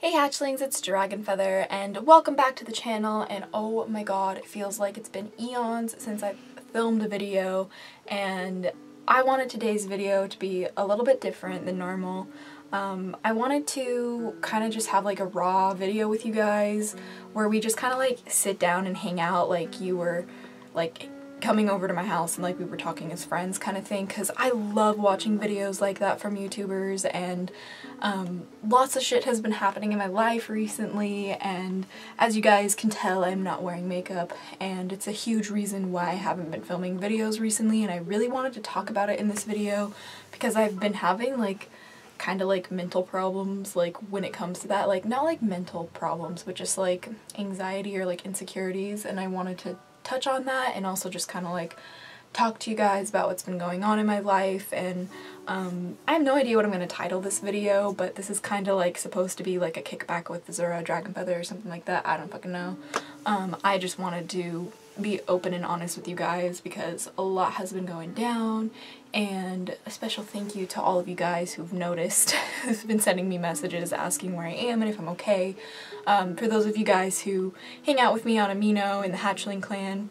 Hey Hatchlings, it's Dragonfeather and welcome back to the channel. And oh my god, it feels like it's been eons since I've filmed a video, and I wanted today's video to be a little bit different than normal. I wanted to kind of just have like a raw video with you guys where we just kind of like sit down and hang out like you were like coming over to my house and like we were talking as friends kind of thing, because I love watching videos like that from YouTubers, and lots of shit has been happening in my life recently, and as you guys can tell, I'm not wearing makeup, and it's a huge reason why I haven't been filming videos recently, and I really wanted to talk about it in this video because I've been having like kind of like mental problems, like when it comes to that, like not like mental problems but just like anxiety or like insecurities, and I wanted to touch on that and also just kind of like talk to you guys about what's been going on in my life. And I have no idea what I'm going to title this video, but this is kind of like supposed to be like a kickback with Azura, Dragonfeather or something like that. I don't fucking know. I just wanted to be open and honest with you guys because a lot has been going down, and a special thank you to all of you guys who've noticed, who've been sending me messages asking where I am and if I'm okay. For those of you guys who hang out with me on Amino in the Hatchling clan,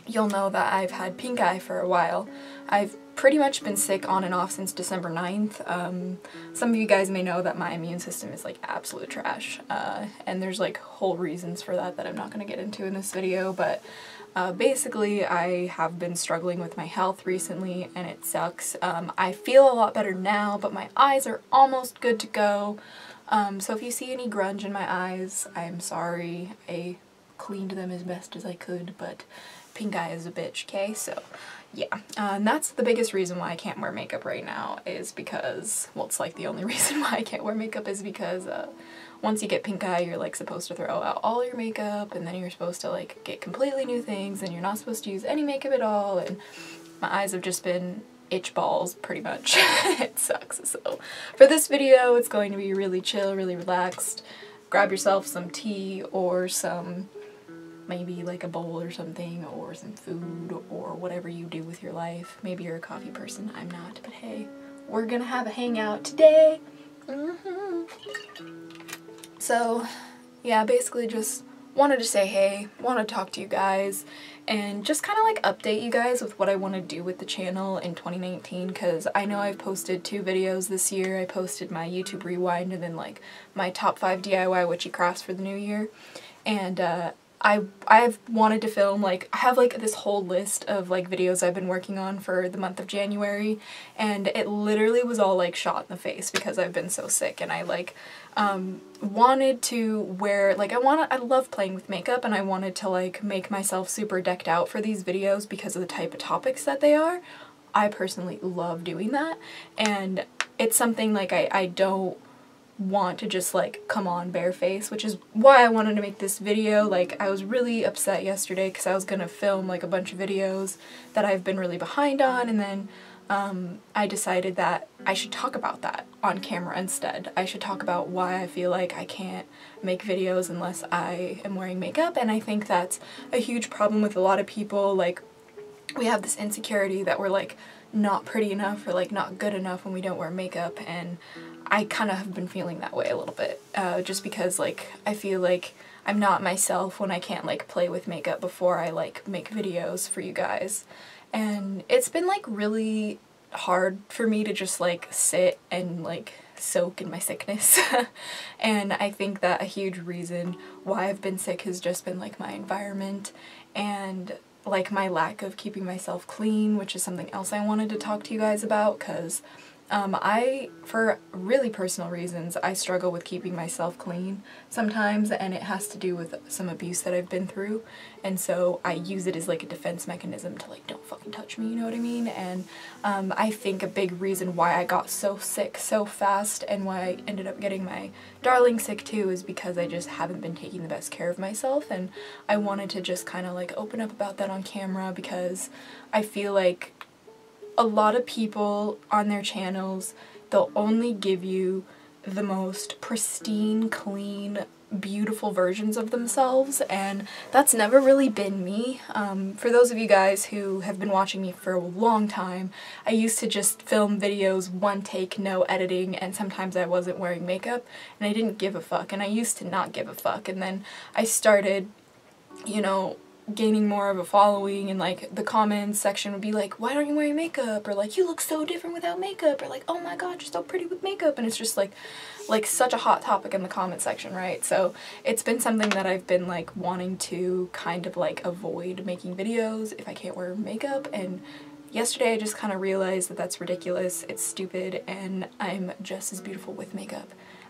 you'll know that I've had pink eye for a while. I've pretty much been sick on and off since December 9th. Some of you guys may know that my immune system is like absolute trash, and there's like whole reasons for that that I'm not going to get into in this video, but basically I have been struggling with my health recently and it sucks. I feel a lot better now, but my eyes are almost good to go. So if you see any grunge in my eyes, I'm sorry. I cleaned them as best as I could, but pink eye is a bitch, okay? So yeah, and that's the biggest reason why I can't wear makeup right now, is because, well, it's like the only reason why I can't wear makeup is because once you get pink eye, you're like supposed to throw out all your makeup, and then you're supposed to like get completely new things, and you're not supposed to use any makeup at all, and my eyes have just been itch balls pretty much. It sucks. So for this video, it's going to be really chill, really relaxed. Grab yourself some tea or some, maybe like a bowl or something, or some food, or whatever you do with your life. Maybe you're a coffee person, I'm not, but hey, we're gonna have a hangout today. So yeah, basically just wanted to say hey, want to talk to you guys, and just kind of like update you guys with what I want to do with the channel in 2019, because I know I've posted 2 videos this year. I posted my YouTube Rewind and then like my top 5 DIY witchy crafts for the new year, and I've wanted to film, like, I have like this whole list of like videos I've been working on for the month of January, and it literally was all like shot in the face because I've been so sick, and I like wanted to wear, like, I love playing with makeup, and I wanted to like make myself super decked out for these videos because of the type of topics that they are. I personally love doing that, and it's something like I don't want to just like come on bareface, which is why I wanted to make this video. Like, I was really upset yesterday because I was gonna film like a bunch of videos that I've been really behind on, and then I decided that I should talk about that on camera instead. I should talk about why I feel like I can't make videos unless I am wearing makeup, and I think that's a huge problem with a lot of people. Like, we have this insecurity that we're like not pretty enough or like not good enough when we don't wear makeup, and I kind of have been feeling that way a little bit, just because like I feel like I'm not myself when I can't like play with makeup before I like make videos for you guys. And it's been like really hard for me to just like sit and like soak in my sickness. And I think that a huge reason why I've been sick has just been like my environment and like my lack of keeping myself clean, which is something else I wanted to talk to you guys about, because for really personal reasons, I struggle with keeping myself clean sometimes, and it has to do with some abuse that I've been through, and so I use it as like a defense mechanism to like, don't fucking touch me, you know what I mean? And I think a big reason why I got so sick so fast and why I ended up getting my darling sick too is because I just haven't been taking the best care of myself, and I wanted to just kind of like open up about that on camera, because I feel like a lot of people on their channels, they'll only give you the most pristine, clean, beautiful versions of themselves, and that's never really been me. For those of you guys who have been watching me for a long time, I used to just film videos one take, no editing, and sometimes I wasn't wearing makeup, and I didn't give a fuck, and I used to not give a fuck, and then I started, you know, gaining more of a following, and like the comments section would be like, why aren't you wearing makeup, or like, you look so different without makeup, or like, oh my god, you're so pretty with makeup, and it's just like such a hot topic in the comment section, right? So it's been something that I've been like wanting to kind of like avoid making videos if I can't wear makeup, and yesterday I just kind of realized that that's ridiculous, it's stupid, and I'm just as beautiful with makeup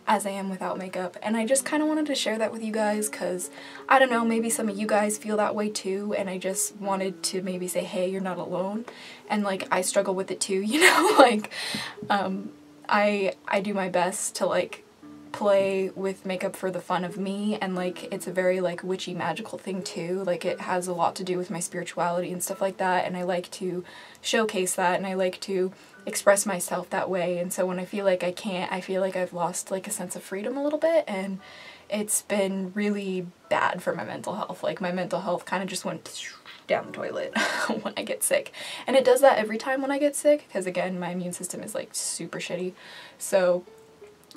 as I am without makeup, and I just kind of wanted to share that with you guys because, I don't know, maybe some of you guys feel that way too, and I just wanted to maybe say, hey, you're not alone, and like, I struggle with it too, you know, like, I do my best to like play with makeup for the fun of me, and like it's a very like witchy magical thing too, like it has a lot to do with my spirituality and stuff like that, and I like to showcase that, and I like to express myself that way, and so when I feel like I can't, I feel like I've lost like a sense of freedom a little bit, and it's been really bad for my mental health. Like my mental health kind of just went down the toilet when I get sick, and it does that every time when I get sick because again my immune system is like super shitty, so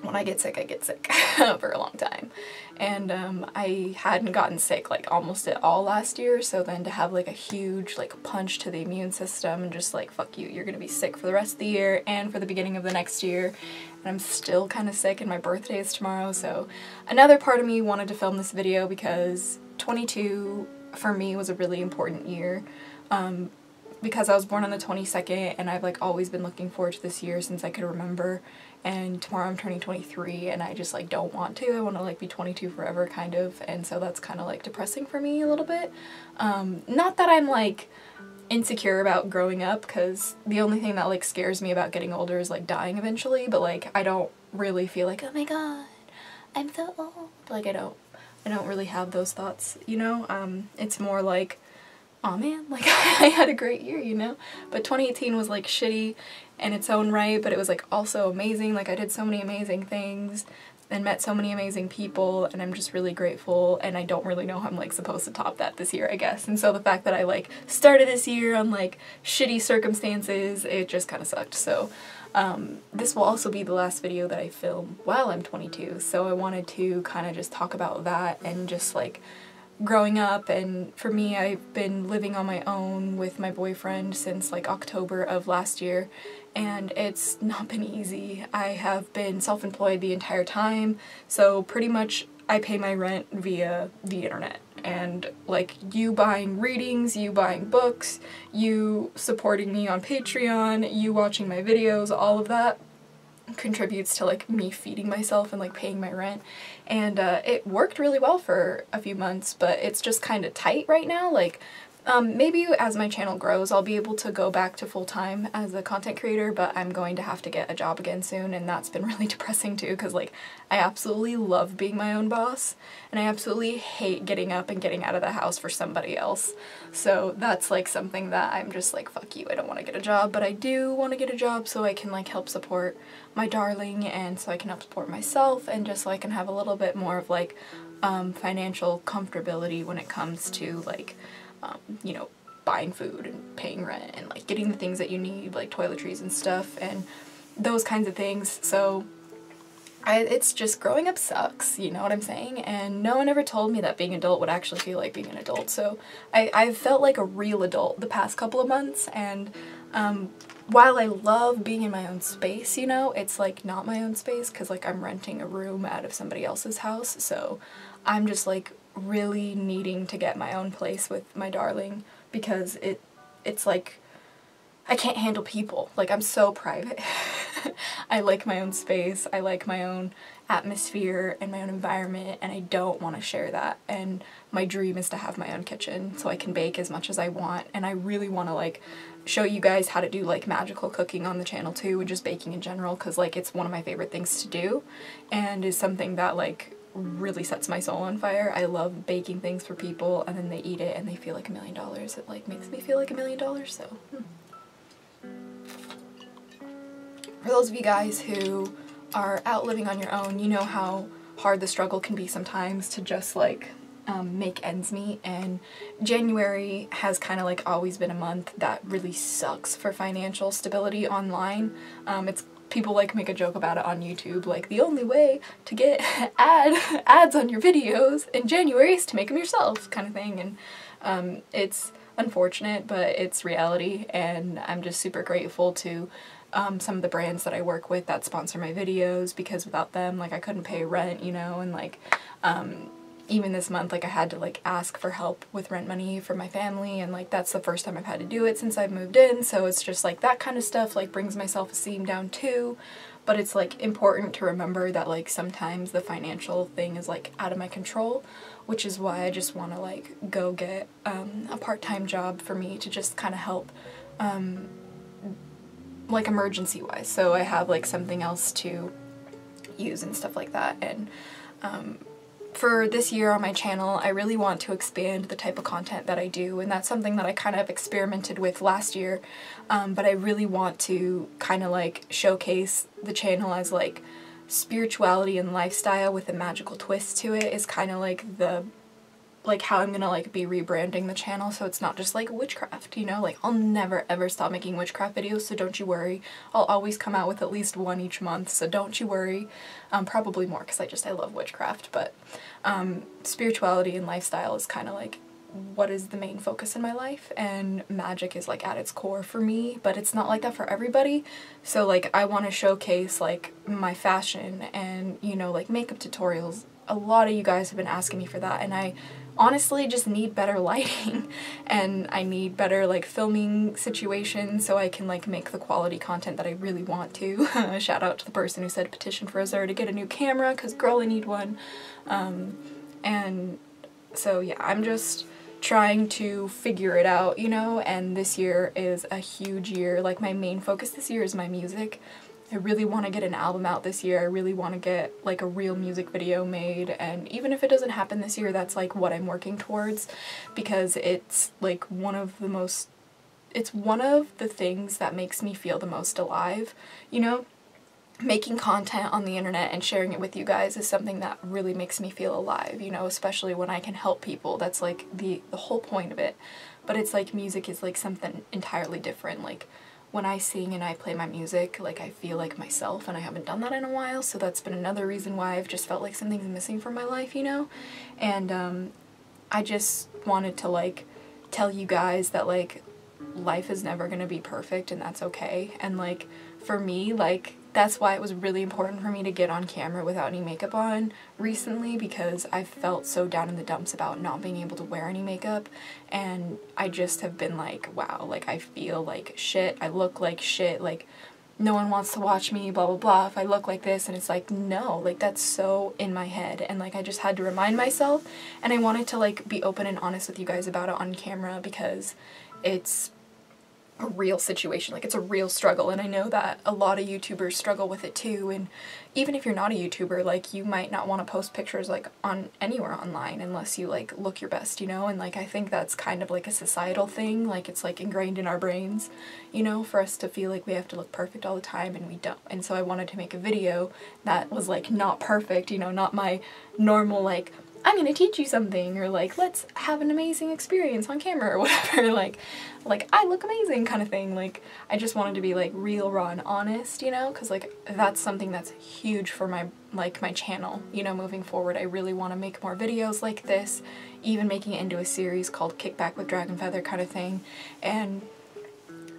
when I get sick for a long time, and I hadn't gotten sick like almost at all last year, so then to have like a huge like punch to the immune system and just like, fuck you, you're gonna be sick for the rest of the year and for the beginning of the next year, and I'm still kind of sick, and my birthday is tomorrow, so another part of me wanted to film this video because 22 for me was a really important year. Because I was born on the 22nd, and I've like always been looking forward to this year since I could remember, and tomorrow I'm turning 23 and I just like don't want to. I want to like be 22 forever kind of, and so that's kind of like depressing for me a little bit. Not that I'm like insecure about growing up, because the only thing that like scares me about getting older is like dying eventually, but like I don't really feel like, oh my god, I'm so old. Like I don't really have those thoughts, you know? It's more like, aw man, like I had a great year, you know? But 2018 was like shitty in its own right, but it was like also amazing. Like I did so many amazing things and met so many amazing people, and I'm just really grateful, and I don't really know how I'm like supposed to top that this year, I guess. And so the fact that I like started this year on like shitty circumstances, it just kind of sucked. So this will also be the last video that I film while I'm 22, so I wanted to kind of just talk about that and just like growing up. And for me, I've been living on my own with my boyfriend since like October of last year, and it's not been easy. I have been self-employed the entire time, so pretty much I pay my rent via the internet, and like you buying readings, you buying books, you supporting me on Patreon, you watching my videos, all of that contributes to like me feeding myself and like paying my rent, and it worked really well for a few months, but it's just kind of tight right now. Like maybe as my channel grows I'll be able to go back to full-time as a content creator, but I'm going to have to get a job again soon, and that's been really depressing too, because like I absolutely love being my own boss, and I absolutely hate getting up and getting out of the house for somebody else. So that's like something that I'm just like, fuck you, I don't want to get a job, but I do want to get a job so I can like help support my darling, and so I can help support myself, and just so I can have a little bit more of like financial comfortability when it comes to like you know, buying food and paying rent and like getting the things that you need, like toiletries and stuff and those kinds of things. So it's just, growing up sucks, you know what I'm saying? And no one ever told me that being an adult would actually feel like being an adult. So I've felt like a real adult the past couple of months, and while I love being in my own space, you know, it's like not my own space because like I'm renting a room out of somebody else's house, so I'm just like really needing to get my own place with my darling, because it's like I can't handle people. Like I'm so private. I like my own space, I like my own atmosphere and my own environment, and I don't want to share that. And my dream is to have my own kitchen so I can bake as much as I want, and I really want to like show you guys how to do like magical cooking on the channel too, and just baking in general, because like it's one of my favorite things to do and is something that like really sets my soul on fire. I love baking things for people and then they eat it and they feel like $1 million. It like makes me feel like $1 million, so For those of you guys who are out living on your own, you know how hard the struggle can be sometimes to just like make ends meet, and January has kind of like always been a month that really sucks for financial stability online. It's people like make a joke about it on YouTube, like the only way to get ads on your videos in January is to make them yourself, kind of thing. And it's unfortunate, but it's reality, and I'm just super grateful to some of the brands that I work with that sponsor my videos, because without them, like, I couldn't pay rent, you know, and like even this month, like, I had to like ask for help with rent money for my family, and like that's the first time I've had to do it since I've moved in, so it's just like that kind of stuff like brings my self-esteem down too. But it's like important to remember that like sometimes the financial thing is like out of my control, which is why I just want to like go get a part-time job for me to just kind of help like emergency wise, so I have like something else to use and stuff like that. And for this year on my channel, I really want to expand the type of content that I do, and that's something that I kind of experimented with last year, but I really want to kind of like showcase the channel as like spirituality and lifestyle with a magical twist to it is kind of like the how I'm gonna like be rebranding the channel, so it's not just like witchcraft, you know, like I'll never ever stop making witchcraft videos, so don't you worry. I'll always come out with at least one each month, so don't you worry. Probably more because I love witchcraft, but spirituality and lifestyle is kind of like what is the main focus in my life, and magic is like at its core for me, but it's not like that for everybody. So like I want to showcase like my fashion and, you know, like makeup tutorials. A lot of you guys have been asking me for that, and I honestly just need better lighting and I need better like filming situations so I can like make the quality content that I really want to. Shout out to the person who said petition for Azura to get a new camera, because girl, I need one. And so yeah, I'm just trying to figure it out, you know, and this year is a huge year. Like my main focus this year is my music. I really want to get an album out this year. I really want to get like a real music video made, and even if it doesn't happen this year, that's like what I'm working towards, because it's like one of the things that makes me feel the most alive, you know? Making content on the internet and sharing it with you guys is something that really makes me feel alive, you know, especially when I can help people. That's like the whole point of it. But it's like music is like something entirely different. Like when I sing and I play my music, like I feel like myself, and I haven't done that in a while, so that's been another reason why I've just felt like something's missing from my life, you know? And I just wanted to like tell you guys that like life is never gonna be perfect, and that's okay. And like for me, like that's why it was really important for me to get on camera without any makeup on recently, because I felt so down in the dumps about not being able to wear any makeup, and I just have been like, wow, like I feel like shit, I look like shit, like no one wants to watch me, blah blah blah, if I look like this. And it's like, no, like that's so in my head, and like I just had to remind myself, and I wanted to like be open and honest with you guys about it on camera, because it's a real situation, like it's a real struggle, and I know that a lot of YouTubers struggle with it too. And even if you're not a YouTuber, like you might not want to post pictures like on anywhere online unless you like look your best, you know? And like I think that's kind of like a societal thing, like it's like ingrained in our brains, you know, for us to feel like we have to look perfect all the time, and we don't. And so I wanted to make a video that was like not perfect, you know, not my normal like I'm gonna teach you something, or like let's have an amazing experience on camera or whatever, like I look amazing kind of thing. Like I just wanted to be like real, raw, and honest, you know, because like that's something that's huge for my my channel, you know, moving forward. I really want to make more videos like this, even making it into a series called Kickback with Dragon Feather kind of thing. And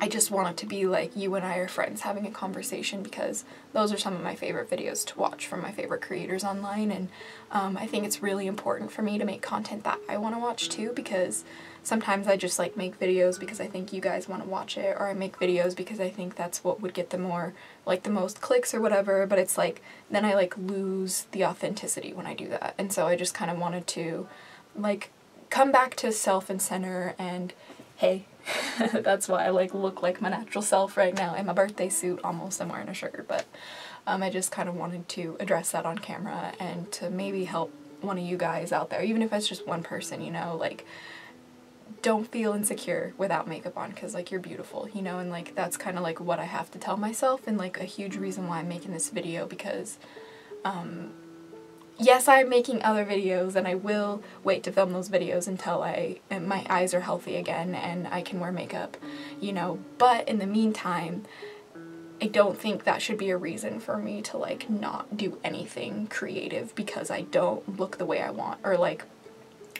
I just want it to be like you and I are friends having a conversation, because those are some of my favorite videos to watch from my favorite creators online. And I think it's really important for me to make content that I want to watch too, because sometimes I just like make videos because I think you guys want to watch it, or I make videos because I think that's what would get the more like the most clicks or whatever, but it's like then I like lose the authenticity when I do that. And so I just kind of wanted to like come back to self and center, and hey, that's why I like look like my natural self right now in my birthday suit almost. I'm wearing a shirt, but I just kind of wanted to address that on camera and to maybe help one of you guys out there, even if it's just one person, you know, like don't feel insecure without makeup on, because like you're beautiful, you know. And like that's kind of like what I have to tell myself, and like a huge reason why I'm making this video, because yes, I'm making other videos, and I will wait to film those videos until my eyes are healthy again and I can wear makeup, you know, but in the meantime, I don't think that should be a reason for me to like not do anything creative because I don't look the way I want, or like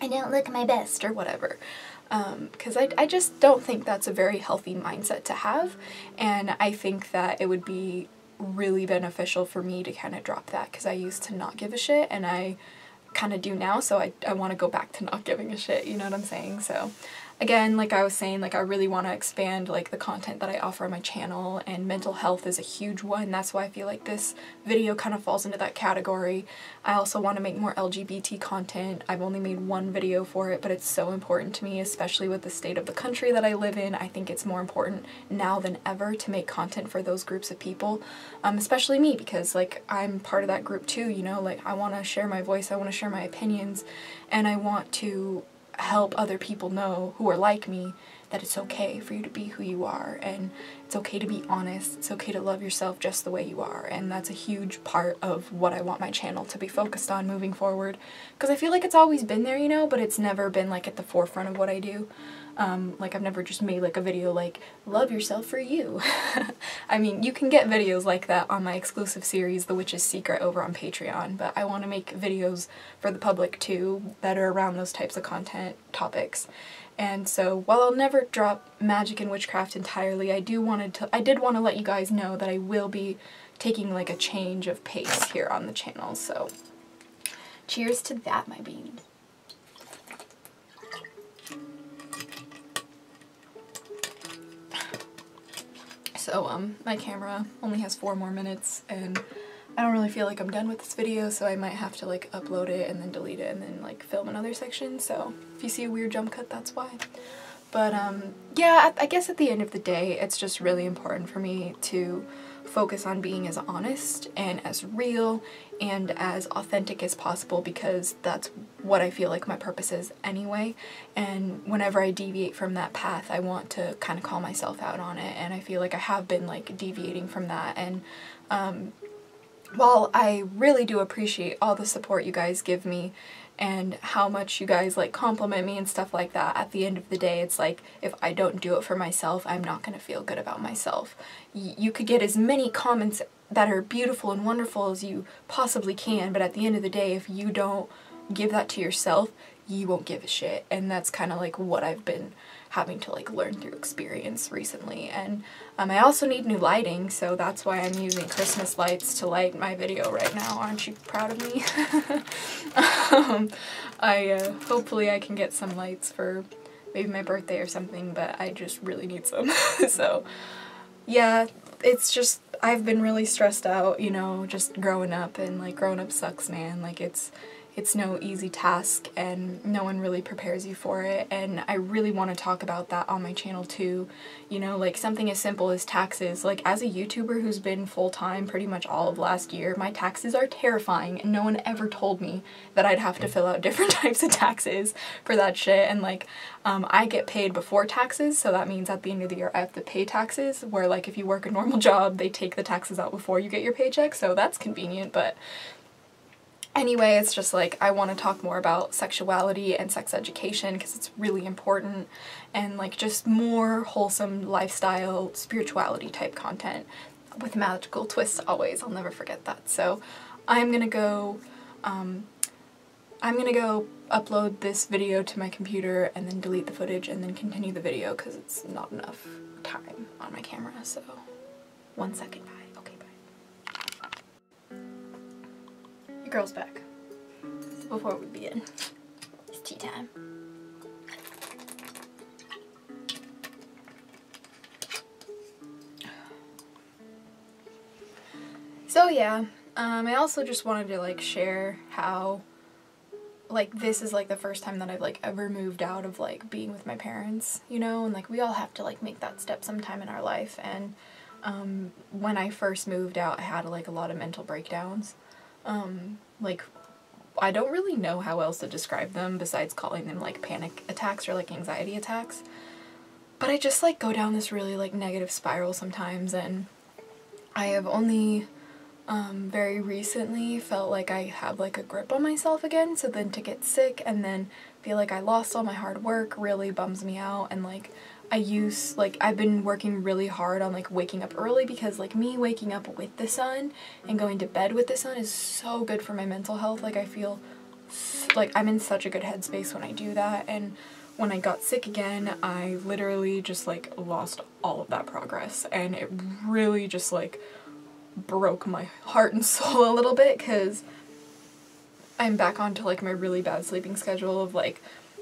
I don't look my best or whatever. Because I just don't think that's a very healthy mindset to have, and I think that it would be really beneficial for me to kind of drop that, because I used to not give a shit and I kind of do now, so I want to go back to not giving a shit, you know what I'm saying? So again, like I was saying, like I really want to expand like the content that I offer on my channel, and mental health is a huge one. That's why I feel like this video kind of falls into that category. I also want to make more LGBT content. I've only made one video for it, but it's so important to me, especially with the state of the country that I live in. I think it's more important now than ever to make content for those groups of people, especially me, because like I'm part of that group too, you know, like I want to share my voice, I want to share my opinions, and I want to help other people know who are like me that it's okay for you to be who you are, and it's okay to be honest, it's okay to love yourself just the way you are, and that's a huge part of what I want my channel to be focused on moving forward, because I feel like it's always been there, you know, but it's never been like at the forefront of what I do. Like I've never just made like a video like, love yourself for you. I mean, you can get videos like that on my exclusive series, The Witch's Secret, over on Patreon, but I want to make videos for the public too that are around those types of content topics. And so while I'll never drop magic and witchcraft entirely, I did want to let you guys know that I will be taking like a change of pace here on the channel. So cheers to that, my beans. So my camera only has 4 more minutes, and I don't really feel like I'm done with this video, so I might have to like upload it and then delete it and then like film another section. So if you see a weird jump cut, that's why. But yeah, I guess at the end of the day, it's just really important for me to focus on being as honest and as real and as authentic as possible, because that's what I feel like my purpose is anyway. And whenever I deviate from that path, I want to kind of call myself out on it, and I feel like I have been like deviating from that. And while I really do appreciate all the support you guys give me and how much you guys like compliment me and stuff like that, at the end of the day, it's like if I don't do it for myself, I'm not going to feel good about myself. You could get as many comments that are beautiful and wonderful as you possibly can, but at the end of the day, if you don't give that to yourself, you won't give a shit. And that's kind of like what I've been having to like learn through experience recently. And I also need new lighting, so that's why I'm using Christmas lights to light my video right now. Aren't you proud of me? Hopefully I can get some lights for maybe my birthday or something, but I just really need some. So yeah, it's just, I've been really stressed out, you know, just growing up, and like growing up sucks, man. Like it's no easy task, and no one really prepares you for it, and I really want to talk about that on my channel too. You know, like something as simple as taxes. Like as a YouTuber who's been full-time pretty much all of last year, my taxes are terrifying, and no one ever told me that I'd have to fill out different types of taxes for that shit. And like I get paid before taxes, so that means at the end of the year I have to pay taxes, where like if you work a normal job, they take the taxes out before you get your paycheck, so that's convenient. But anyway, it's just like I want to talk more about sexuality and sex education, because it's really important, and like just more wholesome lifestyle, spirituality type content with magical twists always. I'll never forget that. So I'm gonna go upload this video to my computer and then delete the footage and then continue the video, because it's not enough time on my camera. So 1 second, bye. Okay, bye. Your girl's back. Before we begin, it's tea time. So yeah, I also just wanted to like share how like this is like the first time that I've like ever moved out of like being with my parents, you know, and like we all have to like make that step sometime in our life. And when I first moved out, I had like a lot of mental breakdowns. Like I don't really know how else to describe them besides calling them like panic attacks or like anxiety attacks, but I just like go down this really like negative spiral sometimes. And I have only very recently felt like I have like a grip on myself again, so then to get sick and then feel like I lost all my hard work really bums me out. And like I've been working really hard on like waking up early, because like me waking up with the sun and going to bed with the sun is so good for my mental health. Like I feel like I'm in such a good headspace when I do that. And when I got sick again, I literally just like lost all of that progress, and it really just like broke my heart and soul a little bit, because I'm back onto like my really bad sleeping schedule of like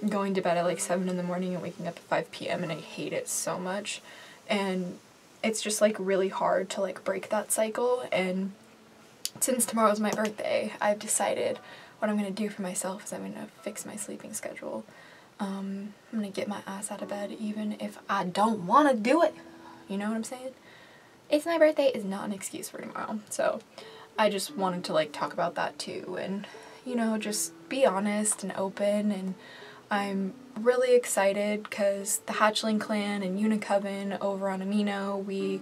going to bed at like 7 in the morning and waking up at 5 p.m. and I hate it so much. And it's just like really hard to like break that cycle. And since tomorrow's my birthday, I've decided what I'm gonna do for myself is I'm gonna fix my sleeping schedule. I'm gonna get my ass out of bed even if I don't want to do it. You know what I'm saying? It's my birthday is not an excuse for tomorrow. So I just wanted to like talk about that too, and you know, just be honest and open. And I'm really excited because the Hatchling clan and Unicoven over on Amino, we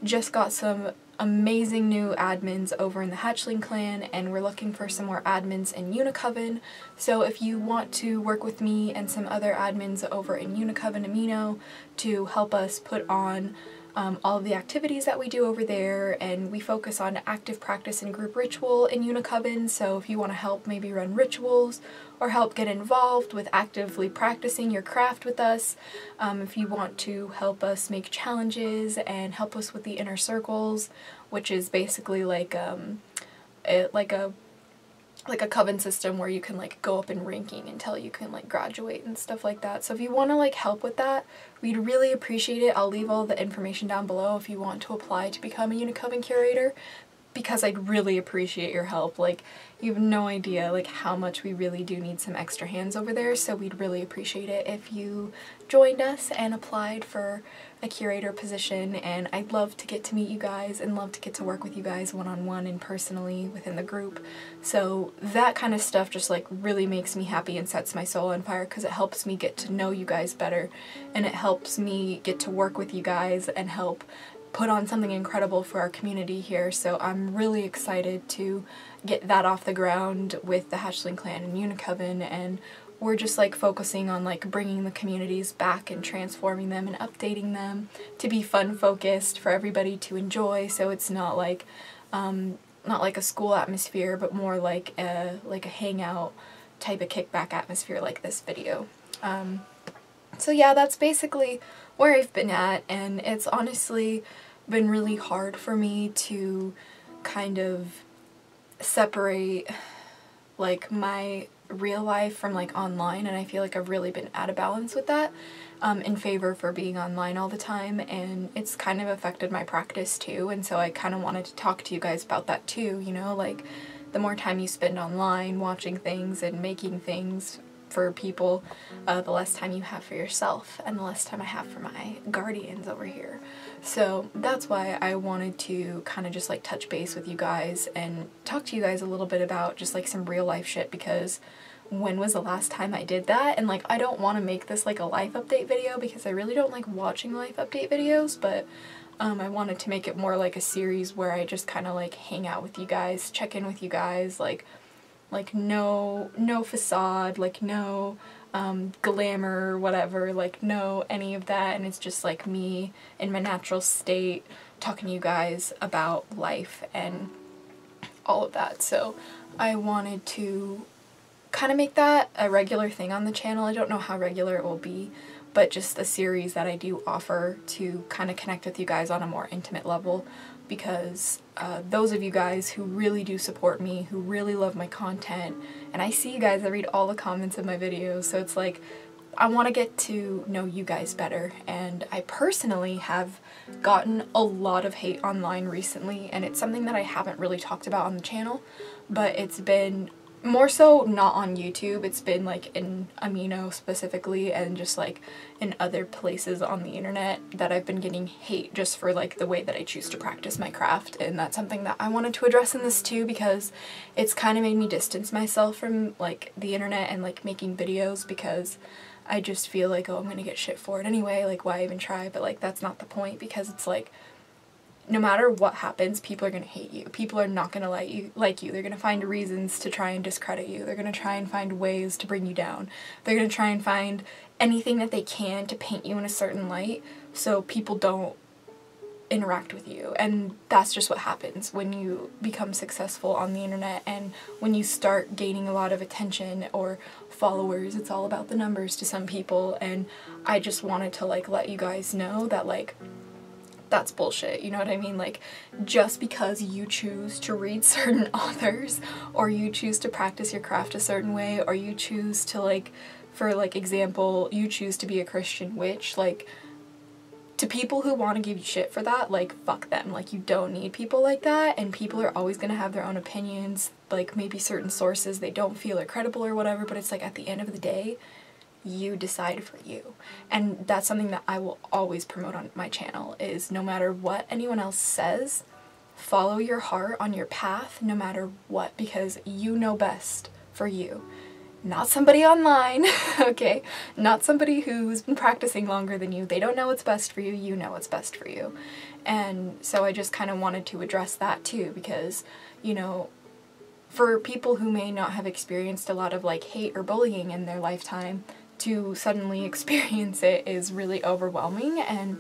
just got some amazing new admins over in the Hatchling clan, and we're looking for some more admins in Unicoven. So if you want to work with me and some other admins over in Unicoven Amino to help us put on all of the activities that we do over there, and we focus on active practice and group ritual in Unicoven. So if you want to help maybe run rituals or help get involved with actively practicing your craft with us, if you want to help us make challenges and help us with the inner circles, which is basically like a coven system where you can like go up in ranking until you can like graduate and stuff like that. So if you want to like help with that, we'd really appreciate it. I'll leave all the information down below if you want to apply to become a Unicoven curator, because I'd really appreciate your help. Like, you have no idea like how much we really do need some extra hands over there, so we'd really appreciate it if you joined us and applied for a curator position. And I'd love to get to meet you guys and love to get to work with you guys one-on-one and personally within the group. So that kind of stuff just like really makes me happy and sets my soul on fire, because it helps me get to know you guys better, and it helps me get to work with you guys and help put on something incredible for our community here. So I'm really excited to get that off the ground with the Hatchling clan and Unicoven, and we're just like focusing on like bringing the communities back and transforming them and updating them to be fun focused for everybody to enjoy. So it's not like a school atmosphere, but more like a hangout type of kickback atmosphere like this video. So yeah, that's basically where I've been at, and it's honestly been really hard for me to kind of separate like my real life from like online, and I feel like I've really been out of balance with that in favor for being online all the time, and it's kind of affected my practice too. And so I kind of wanted to talk to you guys about that too, you know, like the more time you spend online watching things and making things for people, the less time you have for yourself, and the less time I have for my guardians over here. So that's why I wanted to kind of just like touch base with you guys and talk to you guys a little bit about just like some real life shit, because when was the last time I did that? And like, I don't want to make this like a life update video because I really don't like watching life update videos, but I wanted to make it more like a series where I just kind of like hang out with you guys, check in with you guys, like no facade, like no glamour, whatever, like no any of that, and it's just like me in my natural state talking to you guys about life and all of that. So I wanted to kind of make that a regular thing on the channel. I don't know how regular it will be, but just a series that I do offer to kind of connect with you guys on a more intimate level, because those of you guys who really do support me, who really love my content, and I see you guys, I read all the comments of my videos, so it's like I want to get to know you guys better. And I personally have gotten a lot of hate online recently, and it's something that I haven't really talked about on the channel, but it's been more so not on YouTube. It's been like in Amino specifically, and just like in other places on the internet that I've been getting hate just for like the way that I choose to practice my craft. And that's something that I wanted to address in this too, because it's kind of made me distance myself from like the internet and like making videos, because I just feel like, oh, I'm gonna get shit for it anyway, like why even try? But like that's not the point, because it's like no matter what happens, people are going to hate you. People are not going to like you. They're going to find reasons to try and discredit you. They're going to try and find ways to bring you down. They're going to try and find anything that they can to paint you in a certain light so people don't interact with you. And that's just what happens when you become successful on the internet, and when you start gaining a lot of attention or followers. It's all about the numbers to some people, and I just wanted to like let you guys know that like that's bullshit, you know what I mean? Like, just because you choose to read certain authors, or you choose to practice your craft a certain way, or you choose to like, for like example, you choose to be a Christian witch, like, to people who want to give you shit for that, like, fuck them. Like, you don't need people like that, and people are always going to have their own opinions, like maybe certain sources they don't feel are credible or whatever, but it's like at the end of the day, you decide for you. And that's something that I will always promote on my channel, is no matter what anyone else says, follow your heart on your path no matter what, because you know best for you. Not somebody online, okay? Not somebody who's been practicing longer than you. They don't know what's best for you, you know what's best for you. And so I just kind of wanted to address that too, because, you know, for people who may not have experienced a lot of like hate or bullying in their lifetime, to suddenly experience it is really overwhelming, and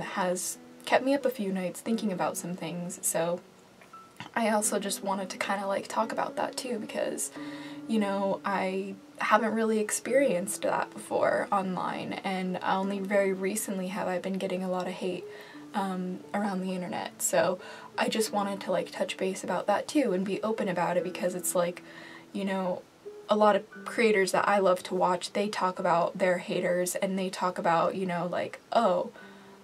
has kept me up a few nights thinking about some things. So I also just wanted to kind of like talk about that too, because, you know, I haven't really experienced that before online, and only very recently have I been getting a lot of hate around the internet. So I just wanted to like touch base about that too and be open about it, because it's like, you know, a lot of creators that I love to watch, they talk about their haters, and they talk about, you know, like, oh,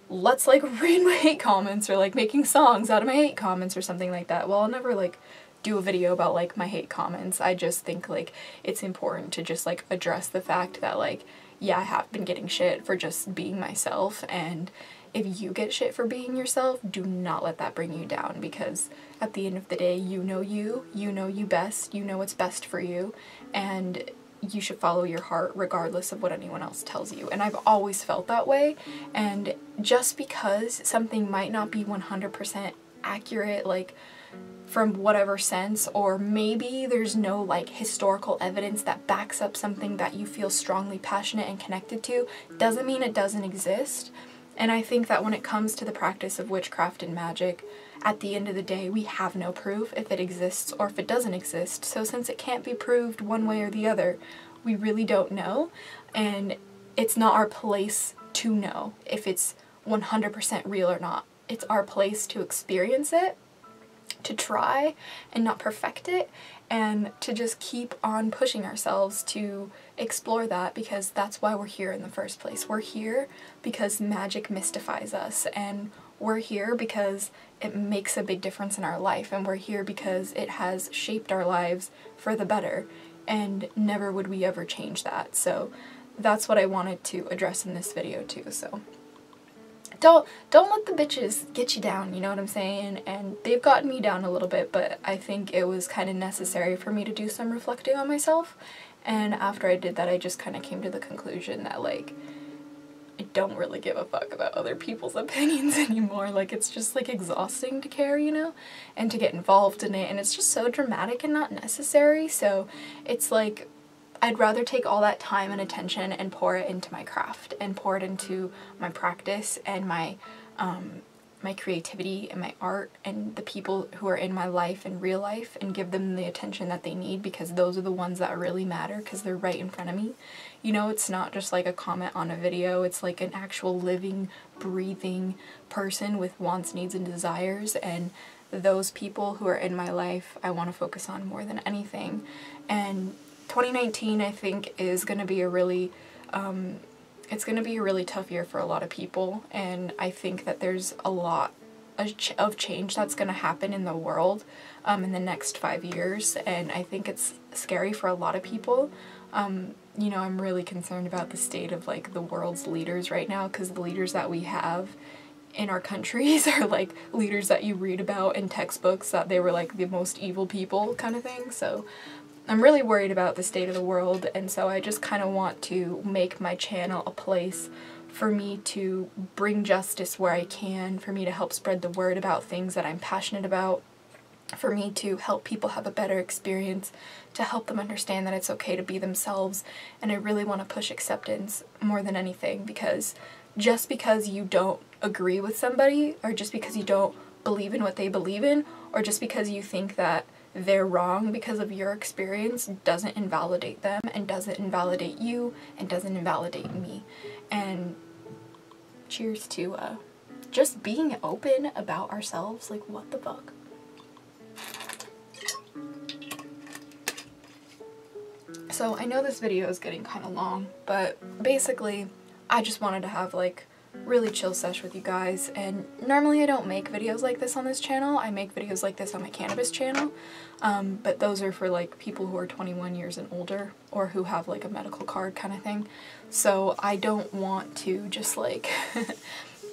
let's like read my hate comments, or like making songs out of my hate comments or something like that. Well, I'll never like do a video about like my hate comments. I just think like it's important to just like address the fact that like, yeah, I have been getting shit for just being myself, and if you get shit for being yourself, do not let that bring you down, because at the end of the day, you know you best, you know what's best for you, and you should follow your heart regardless of what anyone else tells you. And I've always felt that way, and just because something might not be 100% accurate, like from whatever sense, or maybe there's no like historical evidence that backs up something that you feel strongly passionate and connected to, doesn't mean it doesn't exist. And I think that when it comes to the practice of witchcraft and magic, at the end of the day, we have no proof if it exists or if it doesn't exist. So since it can't be proved one way or the other, we really don't know, and it's not our place to know if it's 100% real or not. It's our place to experience it, to try and not perfect it, and to just keep on pushing ourselves to explore that, because that's why we're here in the first place. We're here because magic mystifies us, and we're here because it makes a big difference in our life, and we're here because it has shaped our lives for the better, and never would we ever change that. So that's what I wanted to address in this video too. So don't let the bitches get you down, you know what I'm saying? And they've gotten me down a little bit, but I think it was kind of necessary for me to do some reflecting on myself. And after I did that, I just kind of came to the conclusion that like, I don't really give a fuck about other people's opinions anymore. Like, it's just like exhausting to care, you know, and to get involved in it, and it's just so dramatic and not necessary. So it's like, I'd rather take all that time and attention and pour it into my craft, and pour it into my practice and my my creativity and my art and the people who are in my life in real life, and give them the attention that they need, because those are the ones that really matter, because they're right in front of me. You know, it's not just like a comment on a video, it's like an actual living, breathing person with wants, needs, and desires, and those people who are in my life I want to focus on more than anything. And 2019, I think, is going to be a really, it's going to be a really tough year for a lot of people, and I think that there's a lot of change that's going to happen in the world in the next 5 years, and I think it's scary for a lot of people. You know, I'm really concerned about the state of like the world's leaders right now, because the leaders that we have in our countries are like leaders that you read about in textbooks, that they were like the most evil people kind of thing. So I'm really worried about the state of the world, and so I just kind of want to make my channel a place for me to bring justice where I can, for me to help spread the word about things that I'm passionate about, for me to help people have a better experience, to help them understand that it's okay to be themselves. And I really want to push acceptance more than anything, because just because you don't agree with somebody, or just because you don't believe in what they believe in, or just because you think that they're wrong because of your experience, doesn't invalidate them, and doesn't invalidate you, and doesn't invalidate me. And cheers to just being open about ourselves. Like, what the fuck? So I know this video is getting kind of long, but basically I just wanted to have like really chill sesh with you guys. And normally I don't make videos like this on this channel. I make videos like this on my cannabis channel, but those are for like people who are 21 years and older, or who have like a medical card kind of thing. So I don't want to just like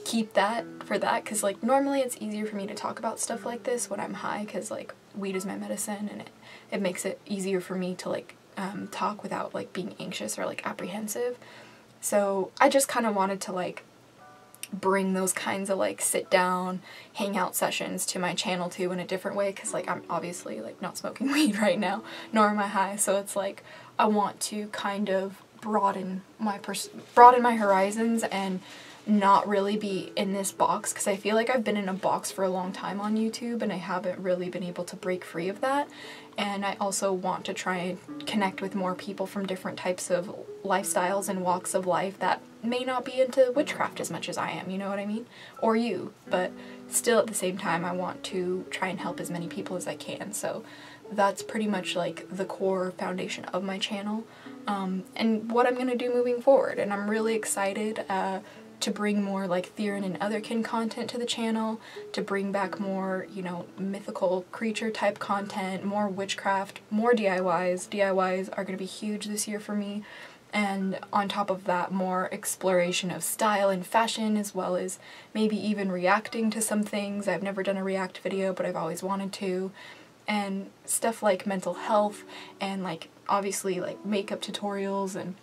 keep that for that, because like normally it's easier for me to talk about stuff like this when I'm high, because like weed is my medicine, and it makes it easier for me to like talk without like being anxious or like apprehensive. So I just kind of wanted to like bring those kinds of like sit down hangout sessions to my channel too, in a different way, because like I'm obviously like not smoking weed right now, nor am I high. So it's like I want to kind of broaden my horizons and not really be in this box, because I feel like I've been in a box for a long time on YouTube and I haven't really been able to break free of that. And I also want to try and connect with more people from different types of lifestyles and walks of life that may not be into witchcraft as much as I am, you know what I mean? Or you, but still at the same time I want to try and help as many people as I can. So that's pretty much like the core foundation of my channel, and what I'm going to do moving forward. And I'm really excited to bring more like Theron and Otherkin content to the channel, to bring back more, you know, mythical creature type content, more witchcraft, more DIYs. DIYs are going to be huge this year for me. And on top of that, more exploration of style and fashion, as well as maybe even reacting to some things. I've never done a react video, but I've always wanted to. And stuff like mental health, and like obviously like makeup tutorials, and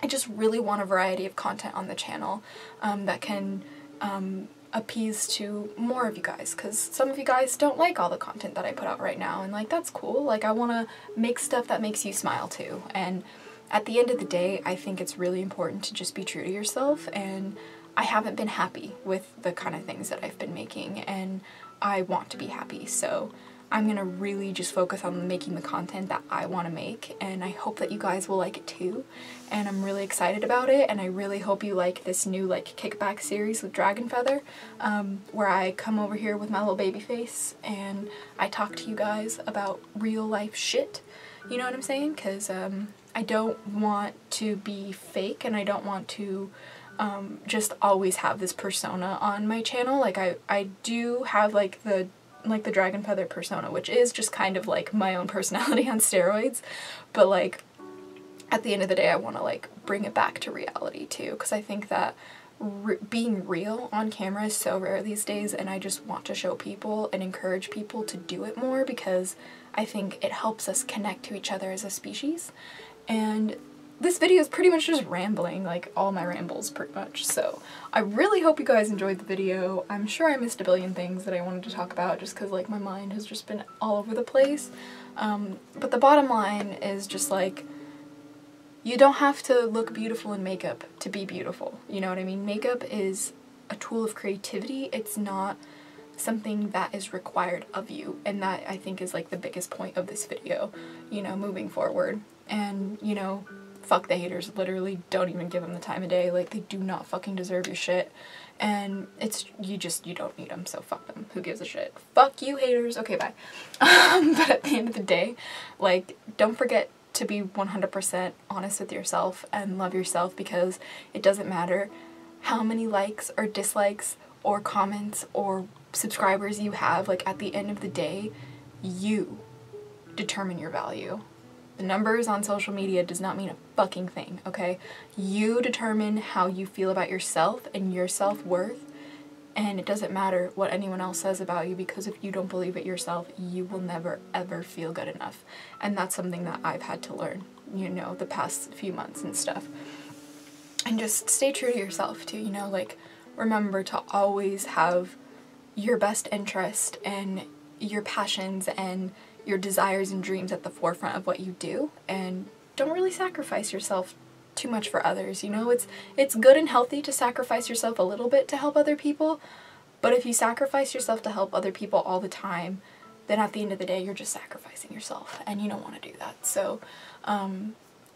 I just really want a variety of content on the channel that can appease to more of you guys, because some of you guys don't like all the content that I put out right now, and like that's cool. Like I want to make stuff that makes you smile too. And at the end of the day, I think it's really important to just be true to yourself, and I haven't been happy with the kind of things that I've been making, and I want to be happy. So I'm gonna really just focus on making the content that I want to make, and I hope that you guys will like it too. And I'm really excited about it, and I really hope you like this new like kickback series with Dragon Feather, where I come over here with my little baby face and I talk to you guys about real life shit. You know what I'm saying? Because I don't want to be fake, and I don't want to just always have this persona on my channel. Like I do have like the Dragon Feather persona, which is just kind of like my own personality on steroids, but like at the end of the day I want to like bring it back to reality too, because I think that being real on camera is so rare these days, and I just want to show people and encourage people to do it more, because I think it helps us connect to each other as a species. And this video is pretty much just rambling, like all my rambles pretty much, so I really hope you guys enjoyed the video. I'm sure I missed a billion things that I wanted to talk about just because like my mind has just been all over the place, but the bottom line is just like, you don't have to look beautiful in makeup to be beautiful, you know what I mean? Makeup is a tool of creativity. It's not something that is required of you, and that I think is like the biggest point of this video, you know, moving forward. And you know, fuck the haters, literally don't even give them the time of day. Like, they do not fucking deserve your shit, and it's, you don't need them, so fuck them. Who gives a shit? Fuck you haters. Okay, bye. But at the end of the day, like, don't forget to be 100% honest with yourself and love yourself, because it doesn't matter how many likes or dislikes or comments or subscribers you have. Like, at the end of the day, you determine your value. The numbers on social media does not mean a fucking thing, okay? You determine how you feel about yourself and your self-worth, and it doesn't matter what anyone else says about you, because if you don't believe it yourself, you will never ever feel good enough. And that's something that I've had to learn, you know, the past few months and stuff. I And just stay true to yourself too, you know, like remember to always have your best interest and your passions and your desires and dreams at the forefront of what you do, and don't really sacrifice yourself too much for others, you know. It's good and healthy to sacrifice yourself a little bit to help other people, but if you sacrifice yourself to help other people all the time, then at the end of the day you're just sacrificing yourself, and you don't want to do that. So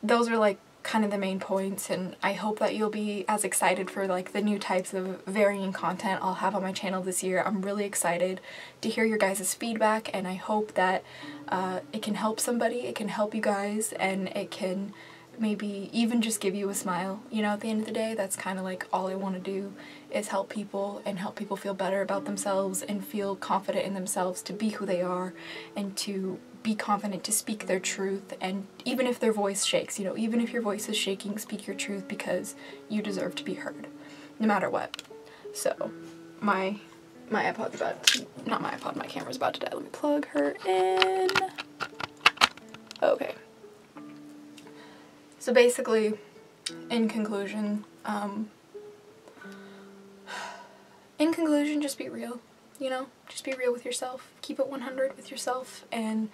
those are like kind of the main points, and I hope that you'll be as excited for like the new types of varying content I'll have on my channel this year. I'm really excited to hear your guys' feedback, and I hope that it can help somebody, it can help you guys, and it can maybe even just give you a smile. You know, at the end of the day, that's kind of like all I want to do, is help people and help people feel better about themselves and feel confident in themselves to be who they are and to be confident to speak their truth. And even if their voice shakes, you know, even if your voice is shaking, speak your truth, because you deserve to be heard no matter what. So my iPod's about to, not my iPod, my camera's about to die. Let me plug her in. Okay. So basically, in conclusion, just be real, you know? Just be real with yourself. Keep it 100 with yourself, and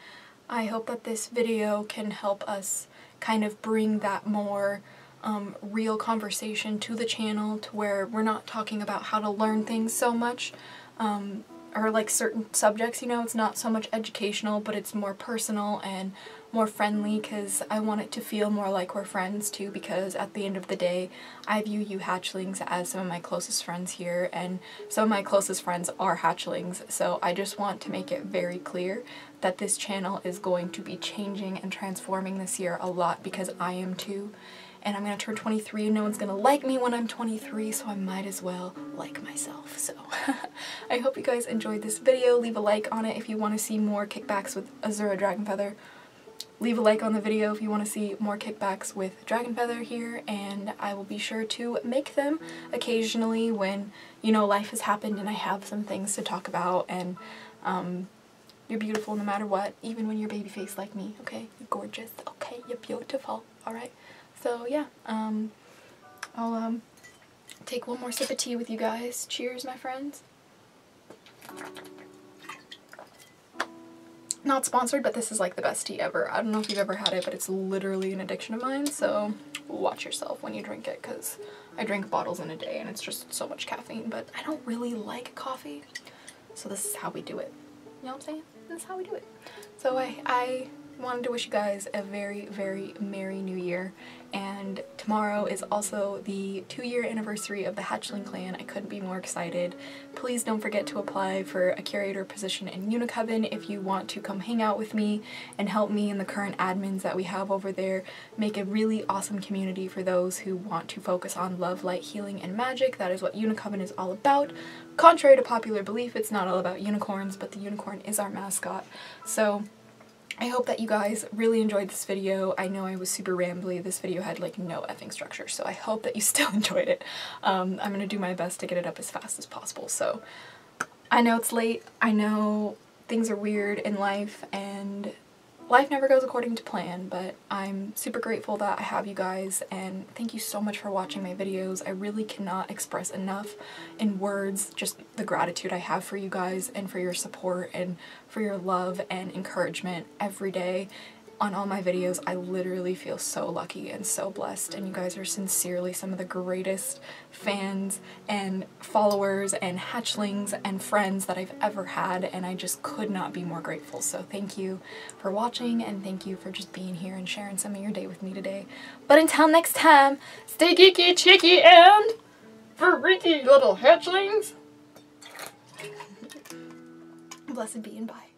I hope that this video can help us kind of bring that more real conversation to the channel, to where we're not talking about how to learn things so much, or like certain subjects, you know. It's not so much educational, but it's more personal and more friendly, because I want it to feel more like we're friends too, because at the end of the day, I view you hatchlings as some of my closest friends here, and some of my closest friends are hatchlings, so I just want to make it very clear that this channel is going to be changing and transforming this year a lot, because I am too. And I'm going to turn 23 and no one's going to like me when I'm 23, so I might as well like myself. So I hope you guys enjoyed this video. Leave a like on it if you want to see more kickbacks with Azura Dragonfeather. Leave a like on the video if you want to see more kickbacks with Dragonfeather here, and I will be sure to make them occasionally when, you know, life has happened and I have some things to talk about. And you're beautiful no matter what, even when you're baby faced like me, okay? You're gorgeous, okay? You're beautiful, alright? So yeah, I'll take one more sip of tea with you guys. Cheers, my friends. Not sponsored, but this is like the best tea ever. I don't know if you've ever had it, but it's literally an addiction of mine, so watch yourself when you drink it, because I drink bottles in a day and it's just so much caffeine, but I don't really like coffee, so this is how we do it. You know what I'm saying? This is how we do it. So I wanted to wish you guys a very, very Merry New Year, and tomorrow is also the 2-year anniversary of the Hatchling clan. I couldn't be more excited. Please don't forget to apply for a curator position in Unicoven if you want to come hang out with me and help me and the current admins that we have over there make a really awesome community for those who want to focus on love, light, healing, and magic. That is what Unicoven is all about. Contrary to popular belief, it's not all about unicorns, but the unicorn is our mascot. So I hope that you guys really enjoyed this video. I know I was super rambly. This video had like no effing structure, so I hope that you still enjoyed it. I'm gonna do my best to get it up as fast as possible. So I know it's late. I know things are weird in life, and life never goes according to plan, but I'm super grateful that I have you guys, and thank you so much for watching my videos. I really cannot express enough in words just the gratitude I have for you guys and for your support and for your love and encouragement every day on all my videos. I literally feel so lucky and so blessed, and you guys are sincerely some of the greatest fans and followers and hatchlings and friends that I've ever had, and I just could not be more grateful. So thank you for watching, and thank you for just being here and sharing some of your day with me today. But until next time, stay geeky, cheeky, and freaky little hatchlings. Blessed be and bye.